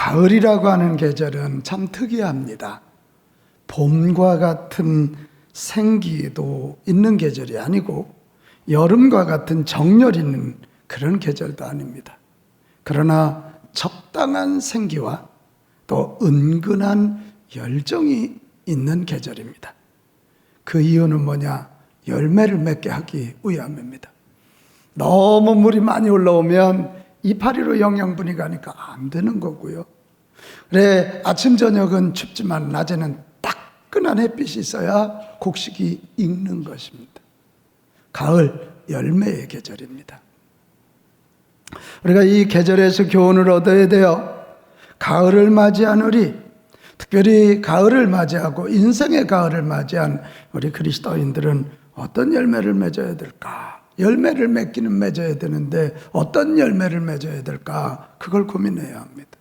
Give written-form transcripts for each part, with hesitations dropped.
가을이라고 하는 계절은 참 특이합니다. 봄과 같은 생기도 있는 계절이 아니고 여름과 같은 정열 있는 그런 계절도 아닙니다. 그러나 적당한 생기와 또 은근한 열정이 있는 계절입니다. 그 이유는 뭐냐? 열매를 맺게 하기 위함입니다. 너무 물이 많이 올라오면 이파리로 영양분이 가니까 안 되는 거고요. 그래, 아침 저녁은 춥지만 낮에는 따끈한 햇빛이 있어야 곡식이 익는 것입니다. 가을 열매의 계절입니다. 우리가 이 계절에서 교훈을 얻어야 돼요. 가을을 맞이한 우리, 특별히 가을을 맞이하고 인생의 가을을 맞이한 우리 그리스도인들은 어떤 열매를 맺어야 될까? 열매를 맺기는 맺어야 되는데 어떤 열매를 맺어야 될까? 그걸 고민해야 합니다.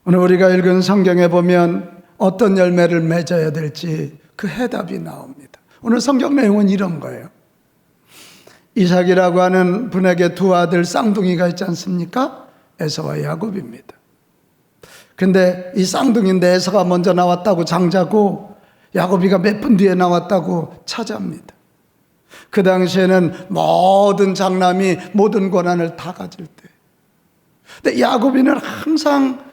오늘 우리가 읽은 성경에 보면 어떤 열매를 맺어야 될지 그 해답이 나옵니다. 오늘 성경 내용은 이런 거예요. 이삭이라고 하는 분에게 두 아들 쌍둥이가 있지 않습니까? 에서와 야곱입니다. 근데 이 쌍둥이인데 에서가 먼저 나왔다고 장자고 야곱이가 몇 분 뒤에 나왔다고 차자입니다. 그 당시에는 모든 장남이 모든 권한을 다 가질 때. 근데 야곱이는 항상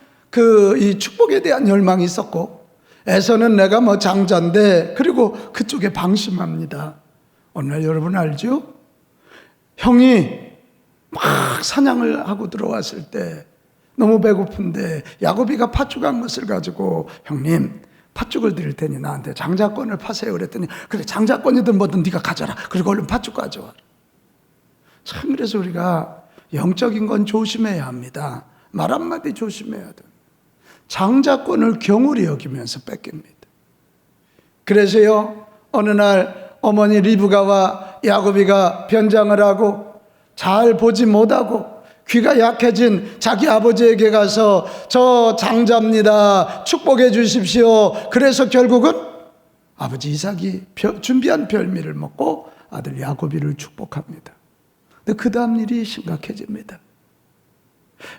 이 축복에 대한 열망이 있었고 에서는 내가 뭐 장자인데 그리고 그쪽에 방심합니다. 오늘 여러분 알죠? 형이 막 사냥을 하고 들어왔을 때 너무 배고픈데 야곱이가 팥죽 한 것을 가지고 형님 팥죽을 드릴 테니 나한테 장자권을 파세요 그랬더니 그래 장자권이든 뭐든 네가 가져라. 그리고 얼른 팥죽 가져와. 참 그래서 우리가 영적인 건 조심해야 합니다. 말 한마디 조심해야 돼. 장자권을 경홀히 여기면서 뺏깁니다. 그래서요 어느 날 어머니 리브가와 야곱이가 변장을 하고 잘 보지 못하고 귀가 약해진 자기 아버지에게 가서 저 장자입니다. 축복해 주십시오. 그래서 결국은 아버지 이삭이 준비한 별미를 먹고 아들 야곱이를 축복합니다. 근데 그 다음 일이 심각해집니다.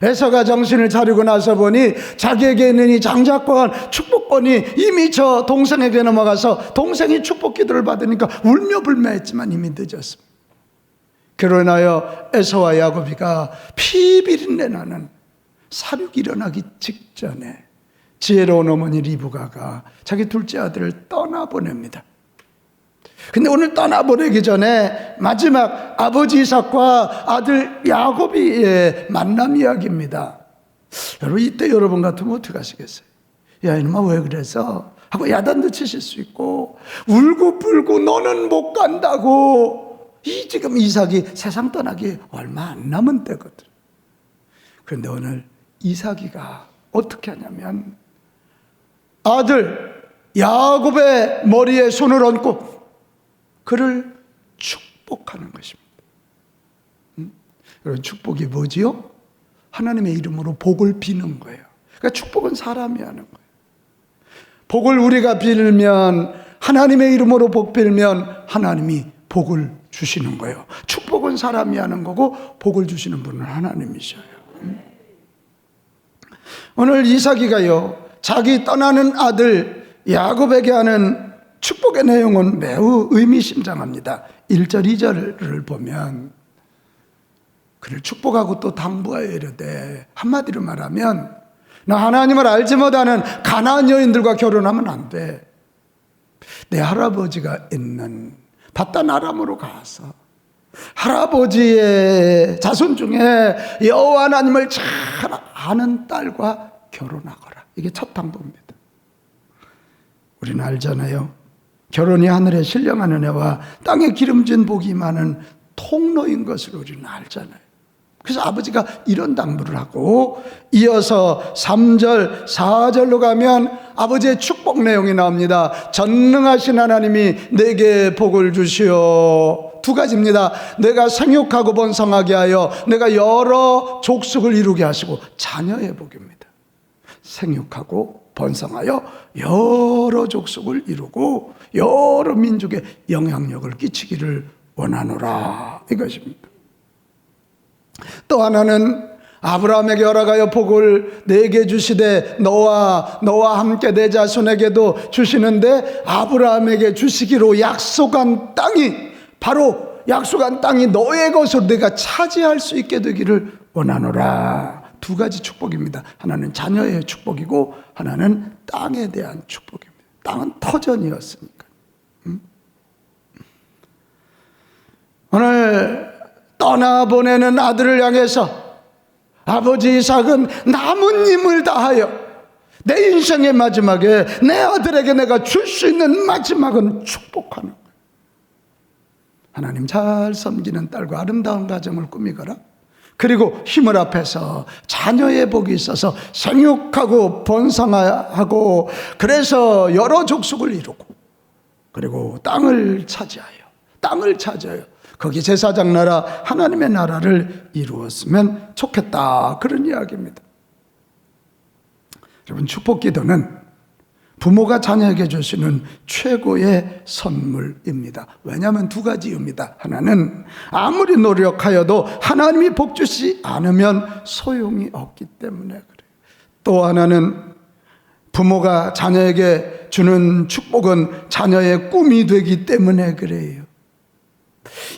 에서가 정신을 차리고 나서 보니 자기에게 있는 이 장자권, 축복권이 이미 저 동생에게 넘어가서 동생이 축복 기도를 받으니까 울며 불매했지만 이미 늦었습니다. 그로 인하여 에서와 야곱이가 피비린내 나는 사륙이 일어나기 직전에 지혜로운 어머니 리브가가 자기 둘째 아들을 떠나보냅니다. 근데 오늘 떠나보내기 전에 마지막 아버지 이삭과 아들 야곱이의 만남 이야기입니다. 여러분 이때 여러분 같으면 어떻게 하시겠어요? 야 이놈아 왜 그래서? 하고 야단도 치실 수 있고 울고 불고 너는 못 간다고. 이 지금 이삭이 세상 떠나기 얼마 안 남은 때거든. 그런데 오늘 이삭이가 어떻게 하냐면 아들 야곱의 머리에 손을 얹고 그를 축복하는 것입니다. 여러분 축복이 뭐지요? 하나님의 이름으로 복을 비는 거예요. 그러니까 축복은 사람이 하는 거예요. 복을 우리가 빌면 하나님의 이름으로 복 빌면 하나님이 복을 주시는 거예요. 축복은 사람이 하는 거고 복을 주시는 분은 하나님이셔요. 오늘 이삭이가요 자기 떠나는 아들 야곱에게 하는 축복의 내용은 매우 의미심장합니다. 1절 2절을 보면 그를 축복하고 또 당부하여 이르되 한마디로 말하면 나 하나님을 알지 못하는 가나안 여인들과 결혼하면 안 돼. 내 할아버지가 있는 바단 아람으로 가서 할아버지의 자손 중에 여호와 하나님을 잘 아는 딸과 결혼하거라. 이게 첫 당부입니다. 우리는 알잖아요. 결혼이 하늘에 신령한 은혜와 땅에 기름진 복이 많은 통로인 것을 우리는 알잖아요. 그래서 아버지가 이런 당부를 하고 이어서 3절, 4절로 가면 아버지의 축복 내용이 나옵니다. 전능하신 하나님이 내게 복을 주시오. 두 가지입니다. 내가 생육하고 번성하게 하여 내가 여러 족속을 이루게 하시고 자녀의 복입니다. 생육하고 번성하여 여러 족속을 이루고 여러 민족에 영향력을 끼치기를 원하노라 이것입니다. 또 하나는 아브라함에게 허락하여 복을 내게 주시되 너와 함께 내 자손에게도 주시는데 아브라함에게 주시기로 약속한 땅이 바로 약속한 땅이 너의 것으로 내가 차지할 수 있게 되기를 원하노라. 두 가지 축복입니다. 하나는 자녀의 축복이고 하나는 땅에 대한 축복입니다. 땅은 터전이었으니까. 오늘 떠나보내는 아들을 향해서 아버지 이삭은 나뭇잎을 다하여 내 인생의 마지막에 내 아들에게 내가 줄 수 있는 마지막은 축복하는 거예요. 하나님 잘 섬기는 딸과 아름다운 가정을 꾸미거라. 그리고 힘을 합해서 자녀의 복이 있어서 생육하고 번성하고 그래서 여러 족속을 이루고 그리고 땅을 차지하여 거기 제사장 나라 하나님의 나라를 이루었으면 좋겠다, 그런 이야기입니다. 여러분, 축복 기도는 부모가 자녀에게 주시는 최고의 선물입니다. 왜냐하면 두 가지 이유입니다. 하나는 아무리 노력하여도 하나님이 복 주시 않으면 소용이 없기 때문에 그래요. 또 하나는 부모가 자녀에게 주는 축복은 자녀의 꿈이 되기 때문에 그래요.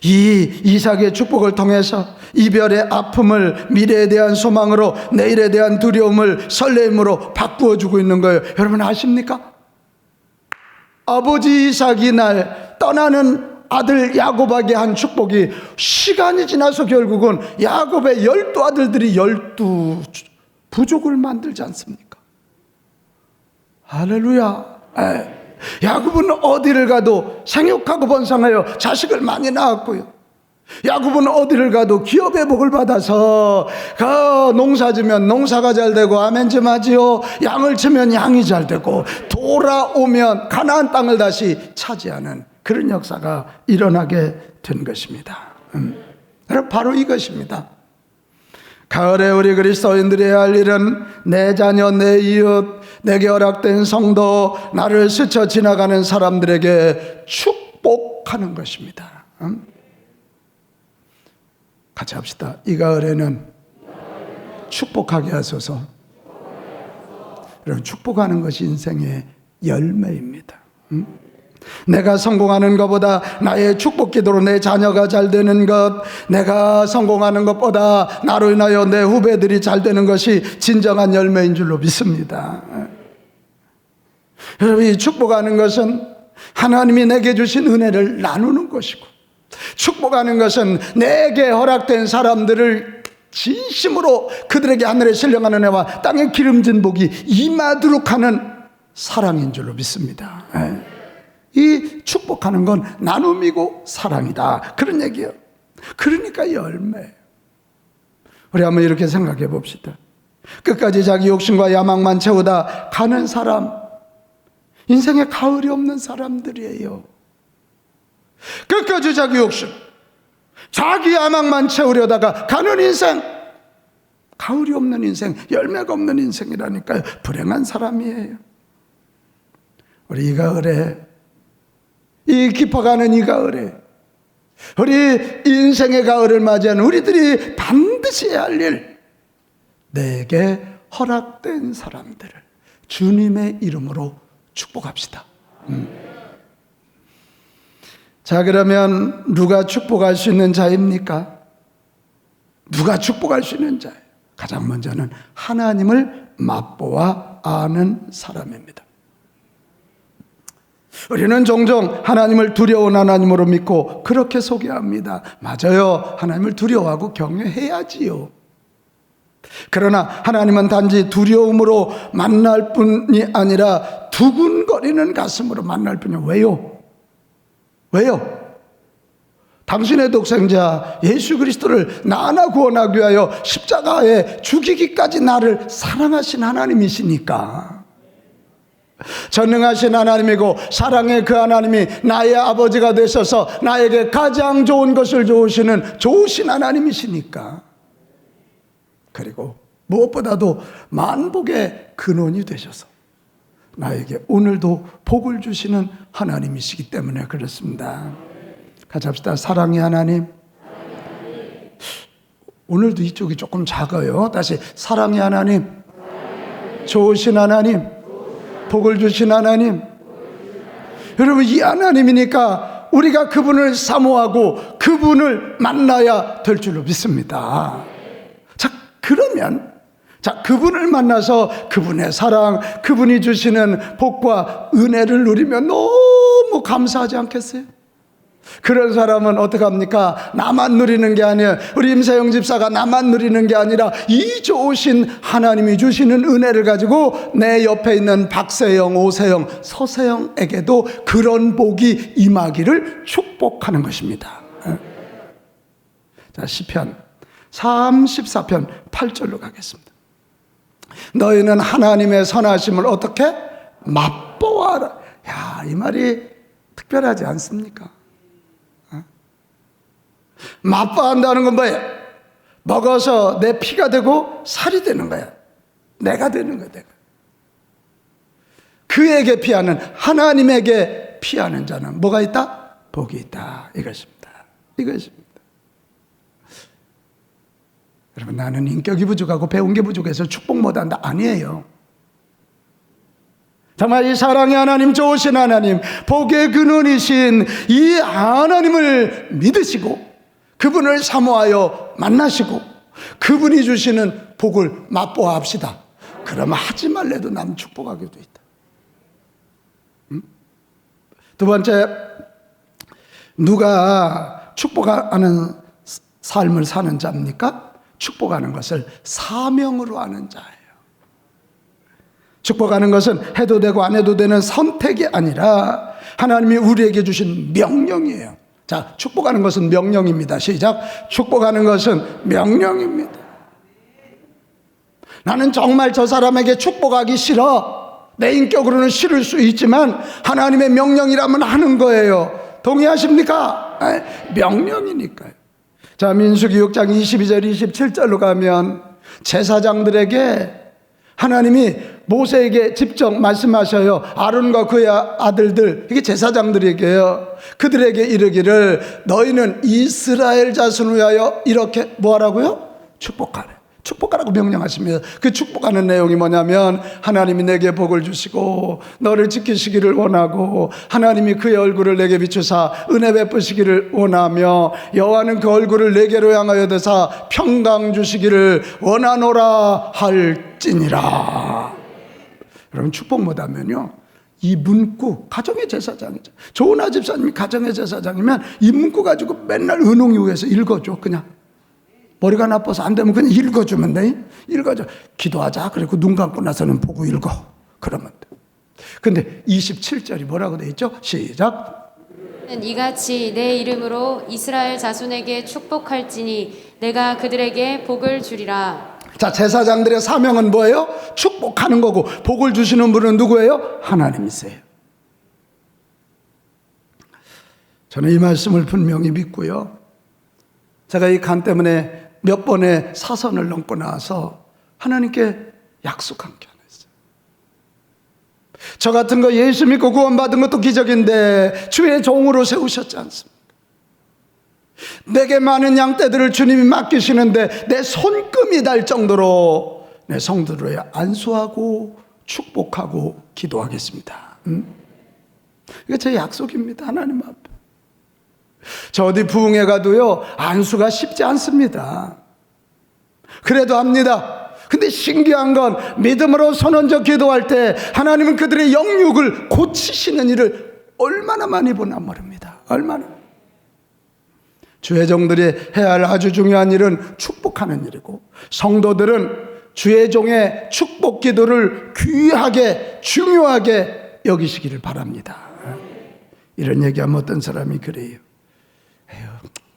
이 이삭의 축복을 통해서 이별의 아픔을 미래에 대한 소망으로, 내일에 대한 두려움을 설렘으로 바꾸어 주고 있는 거예요. 여러분 아십니까? 아버지 이삭이 날 떠나는 아들 야곱에게 한 축복이 시간이 지나서 결국은 야곱의 12아들들이 12부족을 만들지 않습니까? 할렐루야. 야곱은 어디를 가도 생육하고 번성하여 자식을 많이 낳았고요. 야곱은 어디를 가도 기업의 복을 받아서 농사 지면 농사가 잘 되고 아멘 좀 하지요. 양을 치면 양이 잘 되고 돌아오면 가나안 땅을 다시 차지하는 그런 역사가 일어나게 된 것입니다. 여러분, 바로 이것입니다. 가을에 우리 그리스도인들이 해야 할 일은 내 자녀, 내 이웃, 내게 허락된 성도, 나를 스쳐 지나가는 사람들에게 축복하는 것입니다. 같이 합시다. 이 가을에는 축복하게 하소서. 여러분, 축복하는 것이 인생의 열매입니다. 내가 성공하는 것보다 나의 축복 기도로 내 자녀가 잘 되는 것, 내가 성공하는 것보다 나로 인하여 내 후배들이 잘 되는 것이 진정한 열매인 줄로 믿습니다. 여러분, 이 축복하는 것은 하나님이 내게 주신 은혜를 나누는 것이고, 축복하는 것은 내게 허락된 사람들을 진심으로 그들에게 하늘의 신령한 은혜와 땅의 기름진 복이 임하도록 하는 사랑인 줄로 믿습니다. 이 축복하는 건 나눔이고 사랑이다, 그런 얘기예요. 그러니까 열매. 우리 한번 이렇게 생각해 봅시다. 끝까지 자기 욕심과 야망만 채우다 가는 사람, 인생에 가을이 없는 사람들이에요. 끝까지 자기 욕심, 자기 야망만 채우려다가 가는 인생, 가을이 없는 인생, 열매가 없는 인생이라니까요. 불행한 사람이에요. 우리 이 가을에, 이 깊어가는 이 가을에, 우리 인생의 가을을 맞이하는 우리들이 반드시 해야 할 일, 내게 허락된 사람들을 주님의 이름으로 축복합시다. 자, 그러면 누가 축복할 수 있는 자입니까? 누가 축복할 수 있는 자예요? 가장 먼저는 하나님을 맛보아 아는 사람입니다. 우리는 종종 하나님을 두려운 하나님으로 믿고 그렇게 소개합니다. 맞아요. 하나님을 두려워하고 경외해야지요. 그러나 하나님은 단지 두려움으로 만날 뿐이 아니라 두근거리는 가슴으로 만날 뿐이에요. 왜요? 당신의 독생자 예수 그리스도를 나 하나 구원하기 위하여 십자가에 죽이기까지 나를 사랑하신 하나님이시니까. 전능하신 하나님이고 사랑의 그 하나님이 나의 아버지가 되셔서 나에게 가장 좋은 것을 주시는 좋으신 하나님이시니까. 그리고 무엇보다도 만복의 근원이 되셔서 나에게 오늘도 복을 주시는 하나님이시기 때문에 그렇습니다. 같이 합시다. 사랑의 하나님. 오늘도 이쪽이 조금 작아요. 다시 사랑의 하나님, 좋으신 하나님, 복을 주신 하나님. 여러분, 이 하나님이니까 우리가 그분을 사모하고 그분을 만나야 될 줄로 믿습니다. 자, 그러면 그분을 만나서 그분의 사랑, 그분이 주시는 복과 은혜를 누리면 너무 감사하지 않겠어요? 그런 사람은 어떡합니까? 나만 누리는 게 아니에요. 우리 임세영 집사가 나만 누리는 게 아니라 이 좋으신 하나님이 주시는 은혜를 가지고 내 옆에 있는 박세영, 오세영, 서세영에게도 그런 복이 임하기를 축복하는 것입니다. 자, 시편 34편 8절로 가겠습니다. 너희는 하나님의 선하심을 어떻게? 맛보아라. 야, 이 말이 특별하지 않습니까? 맛보한다는 건 뭐예요? 먹어서 내 피가 되고 살이 되는 거야. 내가 되는 거야, 내가. 그에게 피하는, 하나님에게 피하는 자는 뭐가 있다? 복이 있다. 이것입니다. 이것입니다. 여러분, 나는 인격이 부족하고 배운 게 부족해서 축복 못한다. 아니에요. 정말 이 사랑의 하나님, 좋으신 하나님, 복의 근원이신 이 하나님을 믿으시고 그분을 사모하여 만나시고 그분이 주시는 복을 맛보아 합시다. 그러면 하지 말래도 남 축복하게 돼 있다. 두 번째, 누가 축복하는 삶을 사는 자입니까? 축복하는 것을 사명으로 하는 자예요. 축복하는 것은 해도 되고 안 해도 되는 선택이 아니라 하나님이 우리에게 주신 명령이에요. 자, 축복하는 것은 명령입니다. 시작. 축복하는 것은 명령입니다. 나는 정말 저 사람에게 축복하기 싫어. 내 인격으로는 싫을 수 있지만 하나님의 명령이라면 하는 거예요. 동의하십니까? 명령이니까요. 자, 민수기 6장 22절 27절로 가면 제사장들에게 하나님이 모세에게 직접 말씀하셔요. 아론과 그의 아들들, 이게 제사장들에게요. 그들에게 이르기를 너희는 이스라엘 자손을 위하여 이렇게 뭐하라고요? 축복하래. 축복하라고 명령하십니다. 그 축복하는 내용이 뭐냐면 하나님이 내게 복을 주시고 너를 지키시기를 원하고 하나님이 그의 얼굴을 내게 비추사 은혜 베푸시기를 원하며 여호와는 그 얼굴을 내게로 향하여 드사 평강 주시기를 원하노라 할지니라. 여러분, 축복 못하면요, 이 문구, 가정의 제사장이죠. 조은하 집사님이 가정의 제사장이면 이 문구 가지고 맨날 은홍이후에서 읽어줘. 그냥 머리가 나빠서 안 되면 그냥 읽어주면 돼. 읽어줘. 기도하자. 그리고 눈 감고 나서는 보고 읽어. 그러면 돼. 근데 27절이 뭐라고 돼 있죠? 시작. 이같이 내 이름으로 이스라엘 자손에게 축복할지니 내가 그들에게 복을 주리라. 자, 제사장들의 사명은 뭐예요? 축복하는 거고 복을 주시는 분은 누구예요? 하나님이세요. 저는 이 말씀을 분명히 믿고요. 제가 이 간 때문에 몇 번의 사선을 넘고 나서 하나님께 약속한 게 하나 있어요. 저 같은 거 예수 믿고 구원받은 것도 기적인데 주의 종으로 세우셨지 않습니까? 내게 많은 양떼들을 주님이 맡기시는데 내 손금이 닿을 정도로 내 성도를 안수하고 축복하고 기도하겠습니다. 이게 제 약속입니다. 하나님 앞에. 저 어디 부흥회 가도요, 안수가 쉽지 않습니다. 그래도 합니다. 근데 신기한 건 믿음으로 손 얹어 기도할 때 하나님은 그들의 영육을 고치시는 일을 얼마나 많이 보나 모릅니다. 얼마나. 주의 종들이 해야 할 아주 중요한 일은 축복하는 일이고 성도들은 주의 종의 축복 기도를 귀하게 중요하게 여기시기를 바랍니다. 이런 얘기하면 어떤 사람이 그래요. 에휴,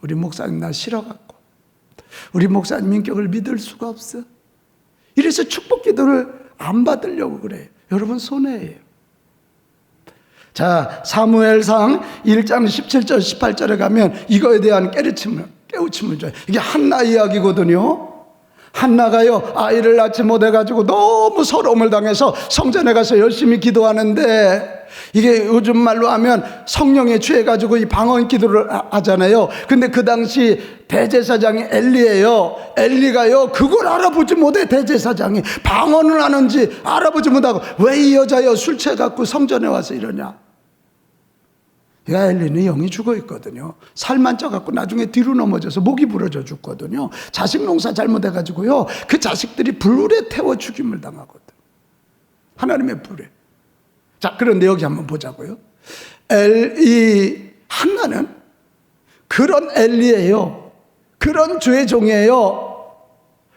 우리 목사님 나 싫어갖고 우리 목사님 인격을 믿을 수가 없어. 이래서 축복 기도를 안 받으려고 그래요. 여러분 손해예요. 자, 사무엘상 1장 17절 18절에 가면 이거에 대한 깨우침을 줘요. 이게 한나 이야기거든요. 한나가요, 아이를 낳지 못해가지고 너무 서러움을 당해서 성전에 가서 열심히 기도하는데, 이게 요즘 말로 하면 성령에 취해가지고 이 방언 기도를 하잖아요. 근데 그 당시 대제사장이 엘리예요. 엘리가요, 그걸 알아보지 못해. 대제사장이 방언을 하는지 알아보지 못하고, 왜 이 여자여 술 취해갖고 성전에 와서 이러냐. 야, 엘리는 영이 죽어 있거든요. 살만 쪄갖고 나중에 뒤로 넘어져서 목이 부러져 죽거든요. 자식 농사 잘못해가지고요, 그 자식들이 불에 태워 죽임을 당하거든. 하나님의 불에. 자, 그런데 여기 한번 보자고요. 이 한나는 그런 엘리예요. 그런 주의 종이에요.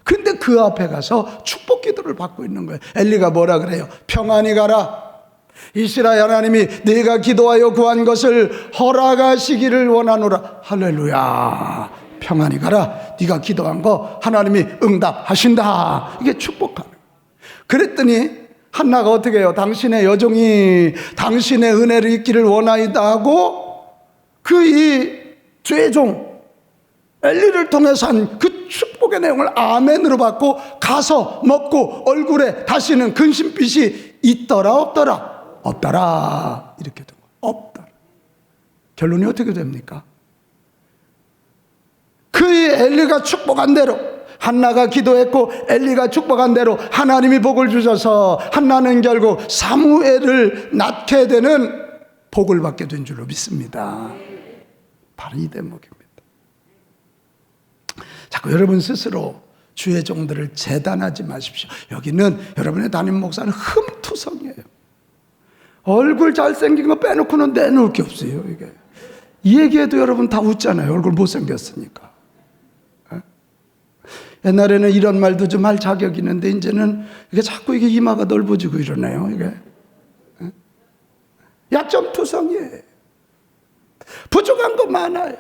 근데 그 앞에 가서 축복 기도를 받고 있는 거예요. 엘리가 뭐라 그래요? 평안히 가라. 이스라엘 하나님이 네가 기도하여 구한 것을 허락하시기를 원하노라. 할렐루야. 평안히 가라. 네가 기도한 거 하나님이 응답하신다. 이게 축복하는 거예요. 그랬더니 한나가 어떻게 해요? 당신의 여종이 당신의 은혜를 입기를 원하이다 하고 그 이 주의 종 엘리를 통해서 한 그 축복의 내용을 아멘으로 받고 가서 먹고 얼굴에 다시는 근심빛이 있더라 없더라? 없더라. 이렇게 된 거예요. 없더라. 결론이 어떻게 됩니까? 그 엘리가 축복한 대로, 한나가 기도했고 엘리가 축복한 대로 하나님이 복을 주셔서 한나는 결국 사무엘을 낳게 되는 복을 받게 된 줄로 믿습니다. 바로 이 대목입니다. 자꾸 여러분 스스로 주의 종들을 재단하지 마십시오. 여기는 여러분의 담임 목사는 흠투성이에요. 얼굴 잘생긴 거 빼놓고는 내놓을 게 없어요. 이게 이 얘기해도 여러분 다 웃잖아요. 얼굴 못생겼으니까. 옛날에는 이런 말도 좀 할 자격이 있는데 이제는 이게 자꾸 이게 이마가 넓어지고 이러네요. 이게 약점투성이에요. 부족한 거 많아요.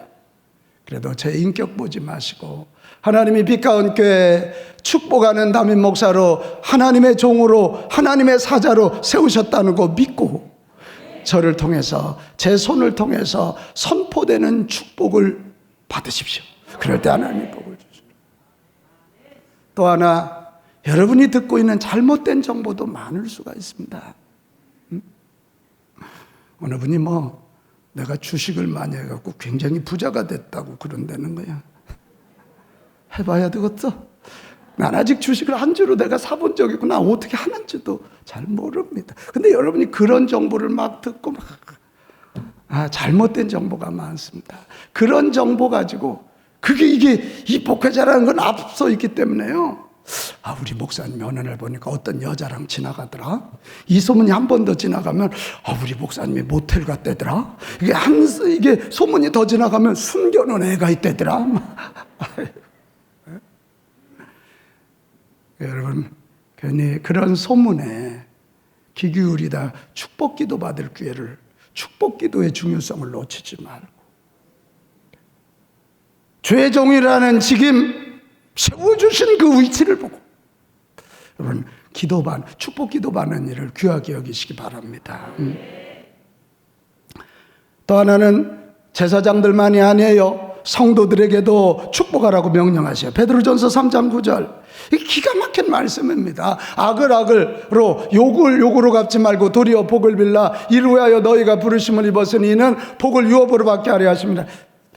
그래도 제 인격 보지 마시고 하나님이 빛가운 교회 축복하는 담임 목사로 하나님의 종으로 하나님의 사자로 세우셨다는 거 믿고 저를 통해서 제 손을 통해서 선포되는 축복을 받으십시오. 그럴 때 하나님이 복을 주십시오. 또 하나, 여러분이 듣고 있는 잘못된 정보도 많을 수가 있습니다. 어느 분이 내가 주식을 많이 해갖고 굉장히 부자가 됐다고 그런다는 거야. 해봐야 되겠어. 난 아직 주식을 한 주로 내가 사본 적이 있고 나 어떻게 하는지도 잘 모릅니다. 근데 여러분이 그런 정보를 막 듣고 잘못된 정보가 많습니다. 그런 정보 가지고 이게 이 복회자라는 건 앞서 있기 때문에요. 우리 목사님 어느 날 보니까 어떤 여자랑 지나가더라. 이 소문이 한 번 더 지나가면 우리 목사님이 모텔 갔대더라. 이게 소문이 더 지나가면 숨겨놓은 애가 있대더라. 여러분, 괜히 그런 소문에 귀 기울이다 축복 기도 받을 기회를, 축복 기도의 중요성을 놓치지 말고 주의 종이라는 직임 세워주신 그 위치를 보고 여러분 축복 기도 받는 일을 귀하게 여기시기 바랍니다. 또 하나는 제사장들만이 아니에요. 성도들에게도 축복하라고 명령하셔요. 베드로전서 3장 9절. 이 기가 막힌 말씀입니다. 악을 악으로 욕으로 갚지 말고 도리어 복을 빌라 이루하여 너희가 부르심을 입었으니 이는 복을 유업으로 받게 하려 하십니다.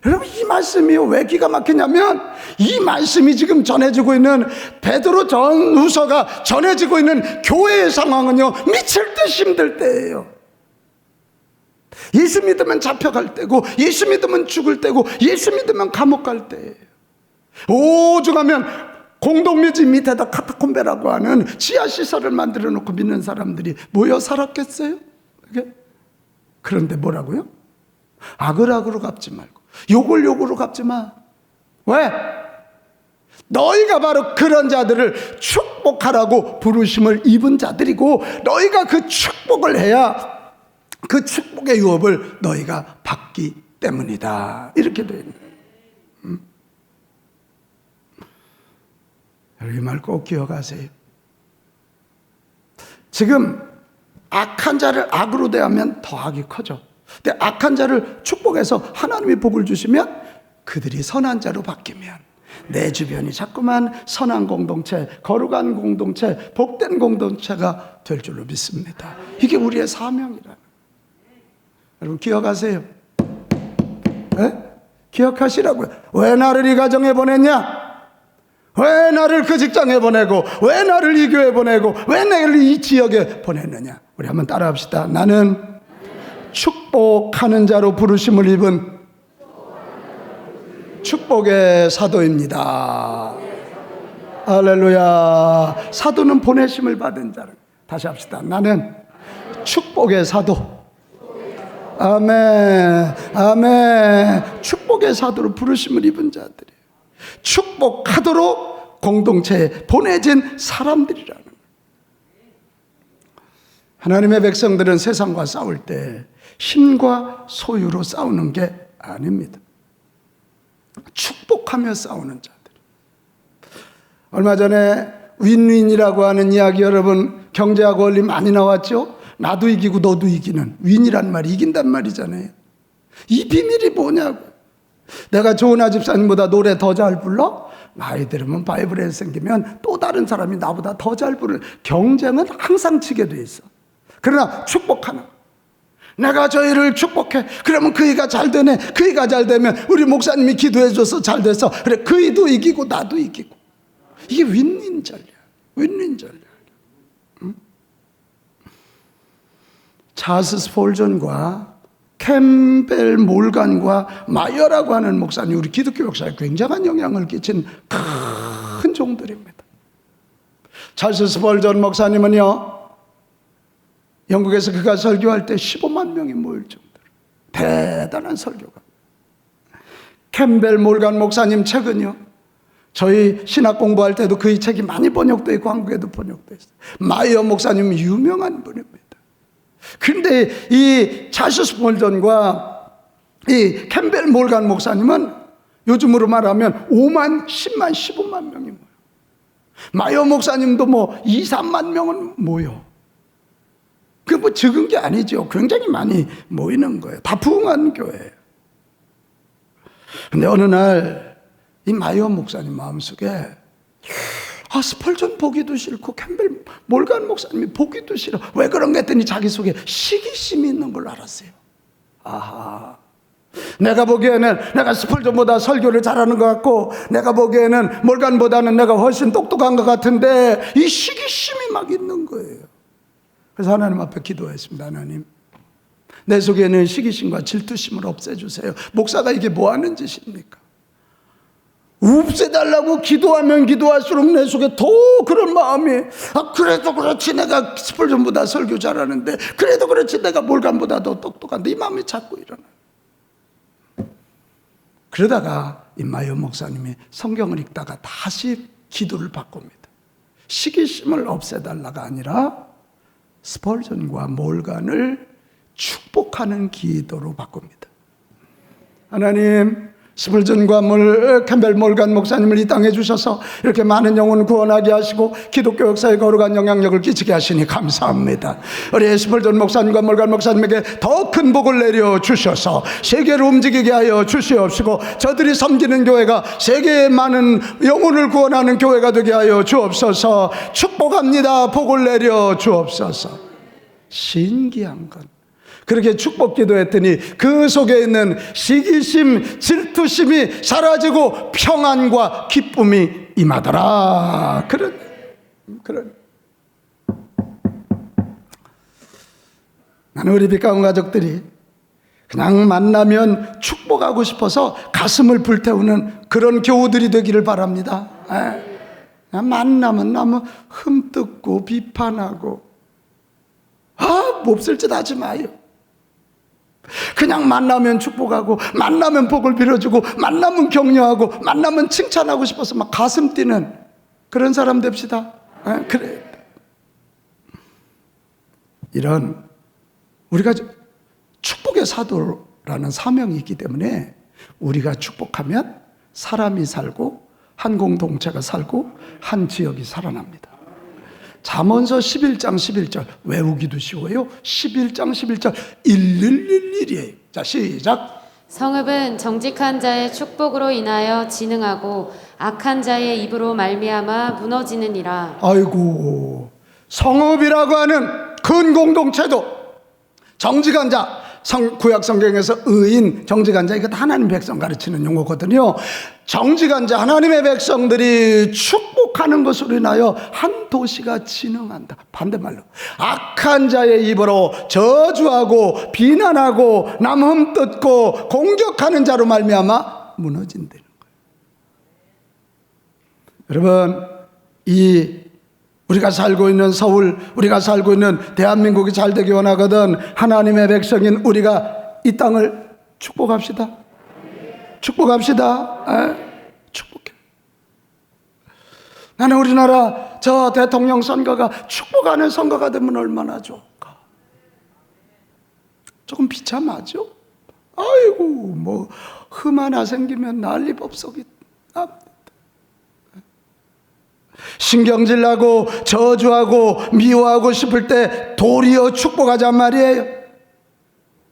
여러분, 이 말씀이요 왜 기가 막히냐면 이 말씀이 지금 전해지고 있는 베드로 전후서가 전해지고 있는 교회의 상황은요 미칠 듯 힘들 때예요. 예수 믿으면 잡혀갈 때고, 예수 믿으면 죽을 때고, 예수 믿으면 감옥 갈 때예요. 오죽하면 공동묘지 밑에다 카타콤베라고 하는 지하시설을 만들어 놓고 믿는 사람들이 모여 살았겠어요? 그런데 뭐라고요? 악을 악으로 갚지 말고 욕을 욕으로 갚지 마. 왜? 너희가 바로 그런 자들을 축복하라고 부르심을 입은 자들이고 너희가 그 축복을 해야 그 축복의 유업을 너희가 받기 때문이다. 이렇게 되어 있는 거예요. 이 말 꼭 기억하세요. 지금 악한 자를 악으로 대하면 더 악이 커져. 근데 악한 자를 축복해서 하나님이 복을 주시면 그들이 선한 자로 바뀌면 내 주변이 자꾸만 선한 공동체, 거룩한 공동체, 복된 공동체가 될 줄로 믿습니다. 이게 우리의 사명이라는. 여러분 기억하세요. 네? 기억하시라고요. 왜 나를 이 가정에 보냈냐? 왜 나를 그 직장에 보내고, 왜 나를 이 교회에 보내고, 왜 나를 이 지역에 보냈느냐? 우리 한번 따라합시다. 나는 축복하는 자로 부르심을 입은 축복의 사도입니다. 할렐루야. 사도는 보내심을 받은 자를. 다시 합시다. 나는 축복의 사도. 아멘, 아멘. 축복의 사도로 부르심을 입은 자들이에요. 축복하도록 공동체에 보내진 사람들이라는 거예요. 하나님의 백성들은 세상과 싸울 때 힘과 소유로 싸우는 게 아닙니다. 축복하며 싸우는 자들. 얼마 전에 윈윈이라고 하는 이야기 여러분 경제학 원리 많이 나왔죠? 나도 이기고 너도 이기는 윈이란 말이 이긴단 말이잖아요. 이 비밀이 뭐냐고. 내가 조은아 집사님보다 노래 더 잘 불러? 나이 들으면 바이블에 생기면 또 다른 사람이 나보다 더 잘 부르는 경쟁은 항상 치게 돼 있어. 그러나 축복하는, 내가 저희를 축복해. 그러면 그이가 잘 되네. 그이가 잘 되면 우리 목사님이 기도해줘서 잘 돼서 그래 그이도 이기고 나도 이기고. 이게 윈윈 전략. 윈윈 전략. 응? 찰스 스폴전과 캠벨 몰간과 마이어라고 하는 목사님, 우리 기독교 역사에 굉장한 영향을 끼친 큰 종들입니다. 찰스 스폴전 목사님은요, 영국에서 그가 설교할 때 15만 명이 모일 정도로 대단한 설교가. 캠벨 몰간 목사님 책은요, 저희 신학 공부할 때도 그의 책이 많이 번역되어 있고 한국에도 번역되어 있어요. 마이어 목사님은 유명한 분입니다. 그런데 이 찰스 스폴전과 이 캠벨 몰간 목사님은 요즘으로 말하면 5만, 10만, 15만 명이 모여. 마이어 목사님도 뭐 2, 3만 명은 모여. 그게 뭐 적은 게 아니죠. 굉장히 많이 모이는 거예요. 다 부흥한 교회예요. 근데 어느 날 이 마이어 목사님 마음속에 스펄전 보기도 싫고 캠벨 몰간 목사님이 보기도 싫어. 왜 그런가 했더니 자기 속에 시기심이 있는 걸 알았어요. 아하, 내가 보기에는 내가 스펄전보다 설교를 잘하는 것 같고, 내가 보기에는 몰간보다는 내가 훨씬 똑똑한 것 같은데 이 시기심이 막 있는 거예요. 그래서 하나님 앞에 기도했습니다. 하나님, 내 속에 있는 시기심과 질투심을 없애주세요. 목사가 이게 뭐 하는 짓입니까? 없애달라고 기도하면 기도할수록 내 속에 더 그런 마음이, 그래도 그렇지 내가 스펄전보다 설교 잘하는데, 그래도 그렇지 내가 몰간보다 더 똑똑한데, 이 마음이 자꾸 일어나요. 그러다가 임마이어 목사님이 성경을 읽다가 다시 기도를 바꿉니다. 시기심을 없애달라가 아니라 스펄전과 몰간을 축복하는 기도로 바꿉니다. 하나님, 스펄전과 캠벨 몰간 목사님을 이 땅에 주셔서 이렇게 많은 영혼을 구원하게 하시고 기독교 역사에 거룩한 영향력을 끼치게 하시니 감사합니다. 우리 스펄전 목사님과 몰간 목사님에게 더 큰 복을 내려 주셔서 세계를 움직이게 하여 주시옵시고, 저들이 섬기는 교회가 세계에 많은 영혼을 구원하는 교회가 되게 하여 주옵소서. 축복합니다. 복을 내려 주옵소서. 신기한 건, 그렇게 축복 기도했더니 그 속에 있는 시기심, 질투심이 사라지고 평안과 기쁨이 임하더라. 그런. 나는 우리 빛가운 가족들이 그냥 만나면 축복하고 싶어서 가슴을 불태우는 그런 교우들이 되기를 바랍니다. 그냥 만나면 너무 흠뜯고 비판하고 몹쓸 짓 하지 마요. 그냥 만나면 축복하고, 만나면 복을 빌어주고, 만나면 격려하고, 만나면 칭찬하고 싶어서 막 가슴 뛰는 그런 사람 됩시다. 그래. 이런 우리가 축복의 사도라는 사명이 있기 때문에 우리가 축복하면 사람이 살고, 한 공동체가 살고, 한 지역이 살아납니다. 잠언서 11장 11절 외우기도 쉬워요. 11장 11절 1111이에요. 자, 시작. 성읍은 정직한 자의 축복으로 인하여 진흥하고 악한 자의 입으로 말미암아 무너지느니라. 아이고, 성읍이라고 하는 큰 공동체도 정직한 자, 구약 성경에서 의인, 정직한 자, 이거 하나님 백성 가르치는 용어거든요. 정직한 자, 하나님의 백성들이 축복하는 것으로 인하여 한 도시가 진흥한다. 반대말로 악한 자의 입으로 저주하고 비난하고 남 흠뜯고 공격하는 자로 말미암아 무너진다는 거예요. 여러분, 우리가 살고 있는 서울, 우리가 살고 있는 대한민국이 잘 되기 원하거든. 하나님의 백성인 우리가 이 땅을 축복합시다. 축복합시다. 축복해. 나는 우리나라 저 대통령 선거가 축복하는 선거가 되면 얼마나 좋을까. 조금 비참하죠. 아이고, 뭐 흠 하나 생기면 난리 법석이 납니다. 신경질 나고 저주하고 미워하고 싶을 때 도리어 축복하자 말이에요.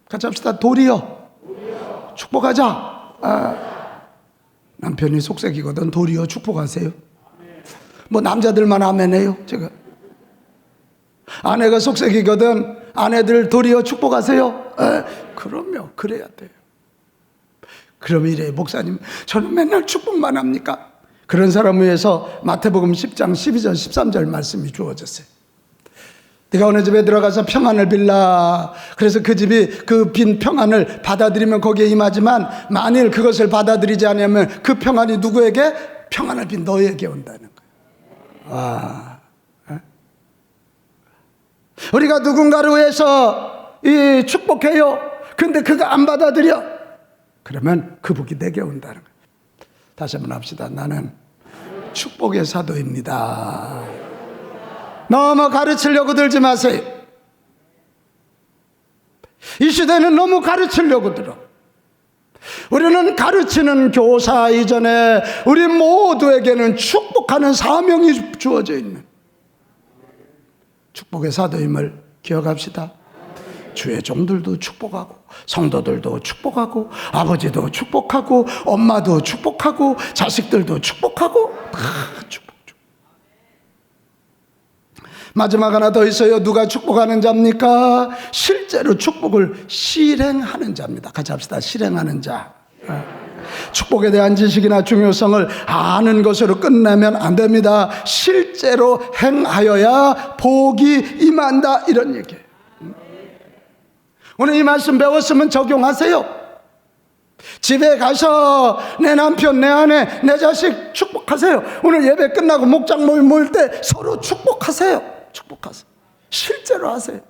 같이 합시다. 도리어 축복하자. 남편이 속색이거든. 도리어 축복하세요. 뭐 남자들만 아멘해요. 제가 아내가 속색이거든. 아내들 도리어 축복하세요. 그럼요. 그래야 돼요. 그럼 이래, 목사님 저는 맨날 축복만 합니까? 그런 사람을 위해서 마태복음 10장 12절 13절 말씀이 주어졌어요. 네가 어느 집에 들어가서 평안을 빌라. 그래서 그 집이 그 빈 평안을 받아들이면 거기에 임하지만 만일 그것을 받아들이지 않으면 그 평안이 누구에게? 평안을 빈 너에게 온다는 거예요. 우리가 누군가를 위해서 축복해요. 근데 그거 안 받아들여. 그러면 그 복이 내게 온다는 거예요. 다시 한번 합시다. 나는 축복의 사도입니다. 너무 가르치려고 들지 마세요. 이 시대는 너무 가르치려고 들어. 우리는 가르치는 교사 이전에 우리 모두에게는 축복하는 사명이 주어져 있는 축복의 사도임을 기억합시다. 주의 종들도 축복하고 성도들도 축복하고 아버지도 축복하고 엄마도 축복하고 자식들도 축복하고 다 축복. 마지막 하나 더 있어요. 누가 축복하는 자입니까? 실제로 축복을 실행하는 자입니다. 같이 합시다. 실행하는 자. 축복에 대한 지식이나 중요성을 아는 것으로 끝내면 안 됩니다. 실제로 행하여야 복이 임한다, 이런 얘기예요. 오늘 이 말씀 배웠으면 적용하세요. 집에 가서 내 남편, 내 아내, 내 자식 축복하세요. 오늘 예배 끝나고 목장 모일 때 서로 축복하세요. 축복하세요. 실제로 하세요.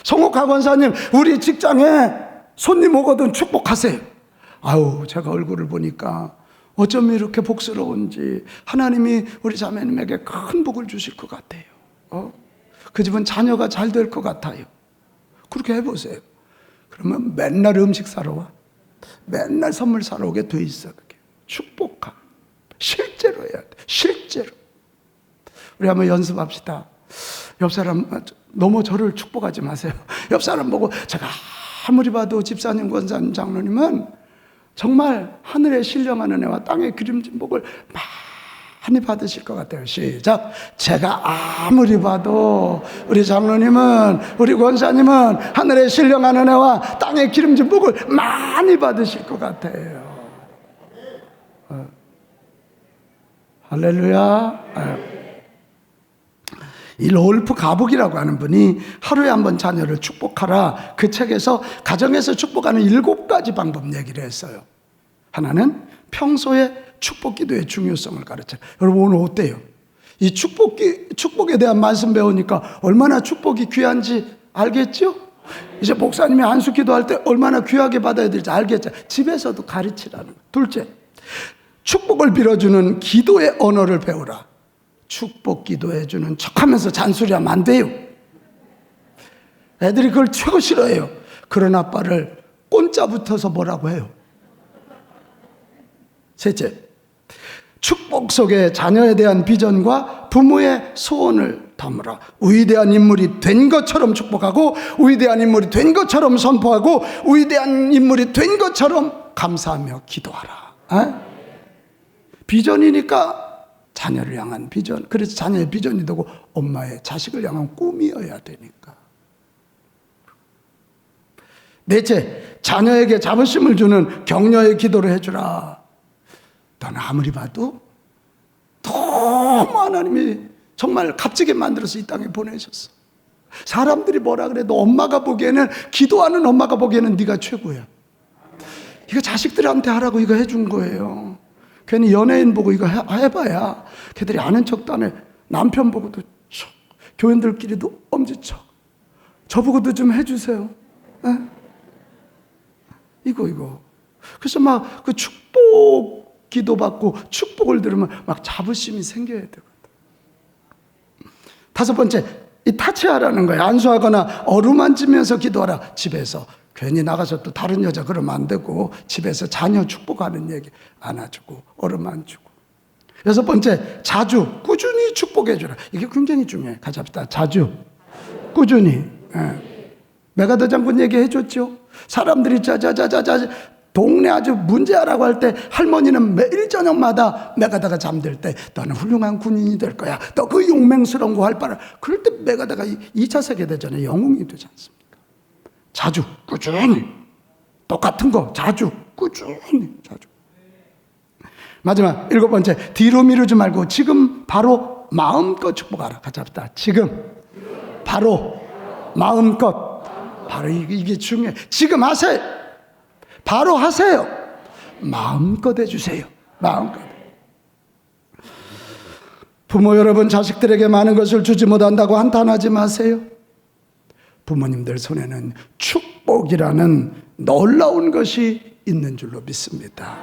송옥하 권사님, 우리 직장에 손님 오거든 축복하세요. 아우, 제가 얼굴을 보니까 어쩜 이렇게 복스러운지 하나님이 우리 자매님에게 큰 복을 주실 것 같아요. 그 집은 자녀가 잘 될 것 같아요. 그렇게 해보세요. 그러면 맨날 음식 사러 와. 맨날 선물 사러 오게 돼 있어. 그게 축복하. 실제로 해야 돼. 실제로. 우리 한번 연습합시다. 옆 사람 너무 저를 축복하지 마세요. 옆 사람 보고 제가 아무리 봐도 집사님, 권사님, 장로님은 정말 하늘에 신령한 은혜와 땅에 기름진 복을 많이 받으실 것 같아요. 시작. 제가 아무리 봐도 우리 장로님은, 우리 권사님은 하늘에 신령한 은혜와 땅에 기름진 복을 많이 받으실 것 같아요. 할렐루야. 이 롤프 가북이라고 하는 분이 하루에 한 번 자녀를 축복하라, 그 책에서 가정에서 축복하는 7가지 방법 얘기를 했어요. 하나는 평소에 축복 기도의 중요성을 가르쳐요. 여러분 오늘 어때요? 이 축복에 대한 말씀 배우니까 얼마나 축복이 귀한지 알겠죠? 이제 목사님이 안수 기도할 때 얼마나 귀하게 받아야 될지 알겠죠? 집에서도 가르치라는 거예요. 둘째, 축복을 빌어주는 기도의 언어를 배우라. 축복 기도해주는 척하면서 잔소리하면 안 돼요. 애들이 그걸 최고 싫어해요. 그런 아빠를 꼰짜 붙어서 뭐라고 해요. 셋째, 축복 속에 자녀에 대한 비전과 부모의 소원을 담으라. 위대한 인물이 된 것처럼 축복하고, 위대한 인물이 된 것처럼 선포하고, 위대한 인물이 된 것처럼 감사하며 기도하라. 비전이니까 자녀를 향한 비전. 그래서 자녀의 비전이 되고 엄마의 자식을 향한 꿈이어야 되니까. 넷째, 자녀에게 자부심을 주는 격려의 기도를 해주라. 너는 아무리 봐도 너무 하나님이 정말 값지게 만들어서 이 땅에 보내셨어. 사람들이 뭐라 그래도 엄마가 보기에는, 기도하는 엄마가 보기에는 네가 최고야. 이거 자식들한테 하라고 이거 해준 거예요. 괜히 연예인 보고 이거 해봐야 걔들이 아는 척도 안 해. 남편 보고도 척, 교인들끼리도 엄지척. 저보고도 좀 해주세요. 에? 이거. 그래서 막 그 축복 기도받고 축복을 들으면 막 자부심이 생겨야 되거든. 다섯 번째, 이 타치하라는 거예요. 안수하거나 어루만지면서 기도하라. 집에서 괜히 나가서 또 다른 여자 그러면 안 되고, 집에서 자녀 축복하는 얘기 안아주고 어루만지고. 여섯 번째, 자주 꾸준히 축복해 주라. 이게 굉장히 중요해. 같이 합시다. 자주 꾸준히. 메가더 장군 얘기해 줬죠. 사람들이 자자자자자 동네 아주 문제하라고 할 때 할머니는 매일 저녁마다 메가다가 잠들 때 너는 훌륭한 군인이 될 거야. 너 그 용맹스러운 거 할 바를. 그럴 때 메가다가 2차 세계대전에 영웅이 되지 않습니까? 자주 꾸준히 똑같은 거 자주 꾸준히 자주. 마지막 일곱 번째, 뒤로 미루지 말고 지금 바로 마음껏 축복하라. 같이 합시다. 지금 바로 마음껏. 바로 이게 중요해. 지금 하세요. 바로 하세요. 마음껏 해주세요. 마음껏. 부모 여러분, 자식들에게 많은 것을 주지 못한다고 한탄하지 마세요. 부모님들 손에는 축복이라는 놀라운 것이 있는 줄로 믿습니다.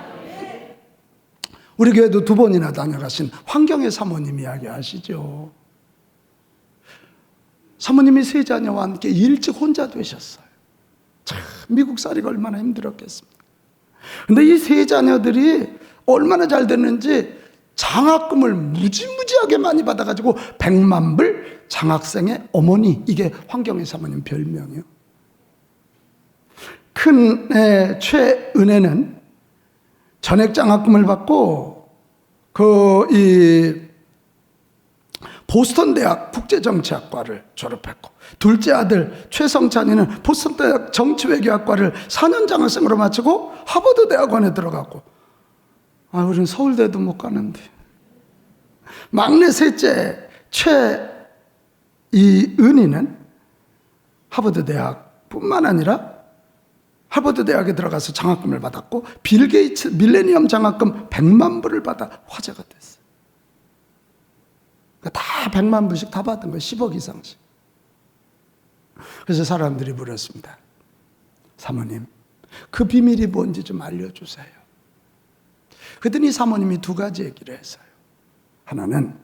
우리 교회도 2번이나 다녀가신 황경애 사모님 이야기 아시죠? 사모님이 3자녀와 함께 일찍 혼자 되셨어요. 참 미국살이가 얼마나 힘들었겠습니까? 근데 이 3자녀들이 얼마나 잘 됐는지 장학금을 무지무지하게 많이 받아가지고 100만 불 장학생의 어머니, 이게 황경애 사모님 별명이요. 큰 최은혜는 전액 장학금을 받고 보스턴 대학 국제정치학과를 졸업했고, 둘째 아들 최성찬이는 보스턴 대학 정치외교학과를 4년 장학생으로 마치고 하버드 대학원에 들어가고, 우리는 서울대도 못 가는데. 막내 셋째 최이은희는 하버드 대학뿐만 아니라 하버드 대학에 들어가서 장학금을 받았고, 빌 게이츠 밀레니엄 장학금 100만 불을 받아 화제가 됐어요. 다 100만 불씩 다 받은 거예요. 10억 이상씩. 그래서 사람들이 물었습니다. 사모님, 그 비밀이 뭔지 좀 알려주세요. 그랬더니 사모님이 2가지 얘기를 했어요. 하나는,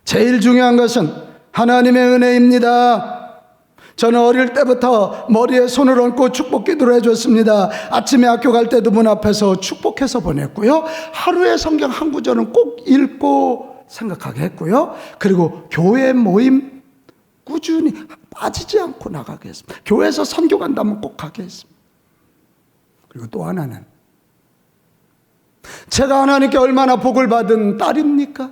제일 중요한 것은 하나님의 은혜입니다. 저는 어릴 때부터 머리에 손을 얹고 축복 기도를 해줬습니다. 아침에 학교 갈 때도 문 앞에서 축복해서 보냈고요. 하루에 성경 한 구절은 꼭 읽고 생각하게 했고요. 그리고 교회 모임 꾸준히 빠지지 않고 나가게 했습니다. 교회에서 선교 간다면 꼭 가게 했습니다. 그리고 또 하나는, 제가 하나님께 얼마나 복을 받은 딸입니까?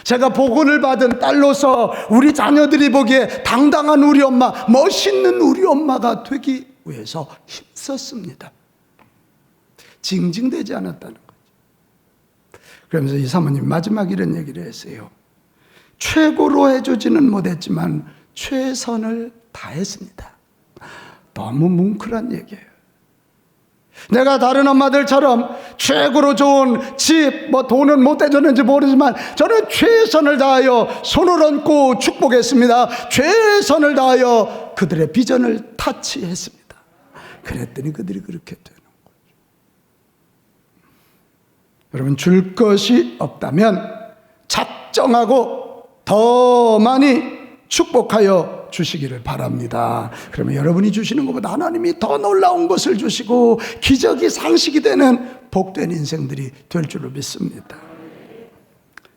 제가 복을 받은 딸로서 우리 자녀들이 보기에 당당한 우리 엄마, 멋있는 우리 엄마가 되기 위해서 힘썼습니다. 징징대지 않았다는 거죠. 그러면서 이 사모님 마지막 이런 얘기를 했어요. 최고로 해주지는 못했지만 최선을 다했습니다. 너무 뭉클한 얘기예요. 내가 다른 엄마들처럼 최고로 좋은 집, 돈은 못 해줬는지 모르지만 저는 최선을 다하여 손을 얹고 축복했습니다. 최선을 다하여 그들의 비전을 타치했습니다. 그랬더니 그들이 그렇게 되는 거죠. 여러분, 줄 것이 없다면 작정하고 더 많이 축복하여 주시기를 바랍니다. 그러면 여러분이 주시는 것보다 하나님이 더 놀라운 것을 주시고 기적이 상식이 되는 복된 인생들이 될 줄로 믿습니다.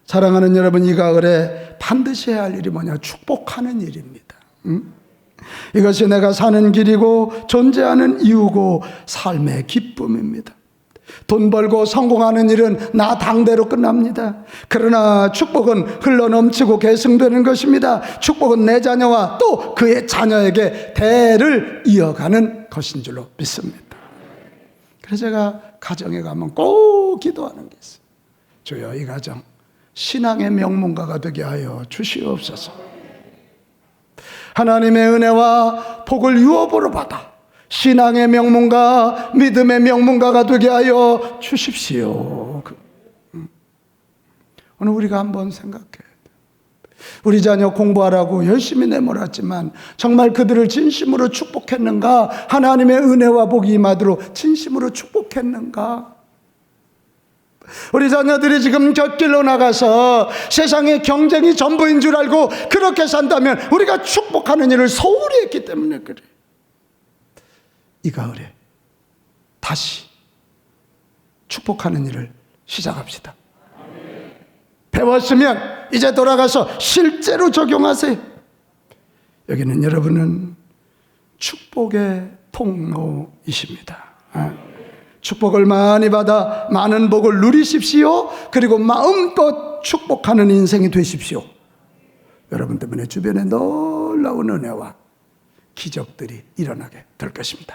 사랑하는 여러분, 이 가을에 반드시 해야 할 일이 뭐냐? 축복하는 일입니다. 이것이 내가 사는 길이고 존재하는 이유고 삶의 기쁨입니다. 돈 벌고 성공하는 일은 나 당대로 끝납니다. 그러나 축복은 흘러넘치고 계승되는 것입니다. 축복은 내 자녀와 또 그의 자녀에게 대를 이어가는 것인 줄로 믿습니다. 그래서 제가 가정에 가면 꼭 기도하는 게 있어요. 주여, 이 가정 신앙의 명문가가 되게 하여 주시옵소서. 하나님의 은혜와 복을 유업으로 받아 신앙의 명문가, 믿음의 명문가가 되게 하여 주십시오. 오늘 우리가 한번 생각해야 돼요. 우리 자녀 공부하라고 열심히 내몰았지만 정말 그들을 진심으로 축복했는가? 하나님의 은혜와 복이 임하도록 진심으로 축복했는가? 우리 자녀들이 지금 곁길로 나가서 세상의 경쟁이 전부인 줄 알고 그렇게 산다면 우리가 축복하는 일을 소홀히 했기 때문에 그래. 이 가을에 다시 축복하는 일을 시작합시다. 배웠으면 이제 돌아가서 실제로 적용하세요. 여기는 여러분은 축복의 통로이십니다. 축복을 많이 받아 많은 복을 누리십시오. 그리고 마음껏 축복하는 인생이 되십시오. 여러분 때문에 주변에 놀라운 은혜와 기적들이 일어나게 될 것입니다.